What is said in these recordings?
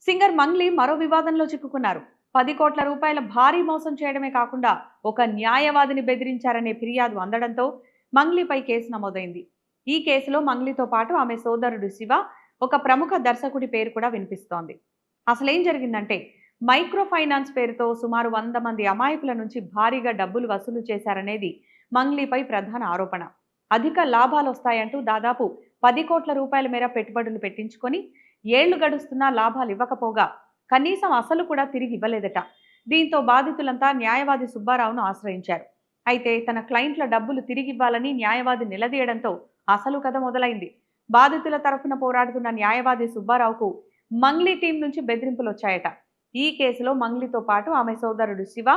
Singer Mangli మరో వివాదంలో చిక్కుకున్నారు. 10 కోట్ల రూపాయల భారీ మోసం చేయడమే కాకుండా ఒక న్యాయవాదిని బెదిరించారనే ఫిర్యాదు అందడంతో మంగ్లీపై కేసు నమోదైంది. ఈ కేసులో మంగ్లీతో పాటు ఆమె సోదరుడు శివ, ఒక ప్రముఖ దర్శకుడి పేరు కూడా వినిపిస్తోంది. అసలేం జరిగిందంటే, మైక్రో ఫైనాన్స్ పేరుతో సుమారు 100 మంది అమాయకుల నుంచి భారీగా డబ్బులు వసూలు చేశారనేది మంగ్లీపై ప్రధాన ఆరోపణ. అధిక లాభాలొస్తాయంటూ దాదాపు 10 కోట్ల రూపాయల మేర పెట్టుబడులు పెట్టించుకొని ఏళ్లు గడుస్తున్నా లాభాలు ఇవ్వకపోగా కనీసం అసలు కూడా తిరిగి ఇవ్వలేదట. దీంతో బాధితులంతా న్యాయవాది సుబ్బారావును ఆశ్రయించారు. అయితే తన క్లయింట్ల డబ్బులు తిరిగివ్వాలని న్యాయవాది నిలదీయడంతో అసలు కథ మొదలైంది. బాధితుల తరఫున పోరాడుతున్న న్యాయవాది సుబ్బారావుకు మంగ్లీ టీం నుంచి బెదిరింపులు వచ్చాయట. ఈ కేసులో మంగ్లీతో పాటు ఆమె సోదరుడు శివ,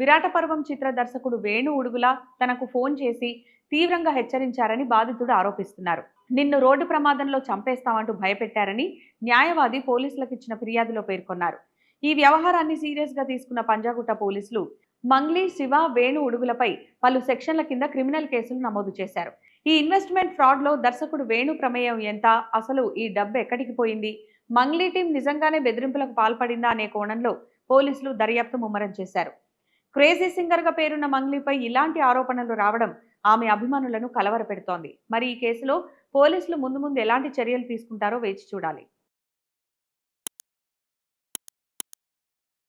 విరాట పర్వం చిత్ర దర్శకుడు వేణు ఉడుగుల తనకు ఫోన్ చేసి తీవ్రంగా హెచ్చరించారని బాధితుడు ఆరోపిస్తున్నారు. నిన్ను రోడ్డు ప్రమాదంలో చంపేస్తామంటూ భయపెట్టారని న్యాయవాది పోలీసులకు ఇచ్చిన ఫిర్యాదులో పేర్కొన్నారు. ఈ వ్యవహారాన్ని సీరియస్ గా తీసుకున్న పంజాగుట్ట పోలీసులు మంగ్లీ, శివ, వేణు ఉడుగులపై పలు సెక్షన్ల కింద క్రిమినల్ కేసులు నమోదు చేశారు. ఈ ఇన్వెస్ట్మెంట్ ఫ్రాడ్ లో దర్శకుడు వేణు ప్రమేయం ఎంత, అసలు ఈ డబ్బు ఎక్కడికి పోయింది, మంగ్లీ టీం నిజంగానే బెదిరింపులకు పాల్పడిందా అనే కోణంలో పోలీసులు దర్యాప్తు ముమ్మరం చేశారు. క్రేజీ సింగర్ గా పేరున్న మంగ్లీపై ఇలాంటి ఆరోపణలు రావడం ఆమె అభిమానులను కలవరపెడుతోంది. మరి ఈ కేసులో పోలీసులు ముందు ముందు ఎలాంటి చర్యలు తీసుకుంటారో వేచి చూడాలి.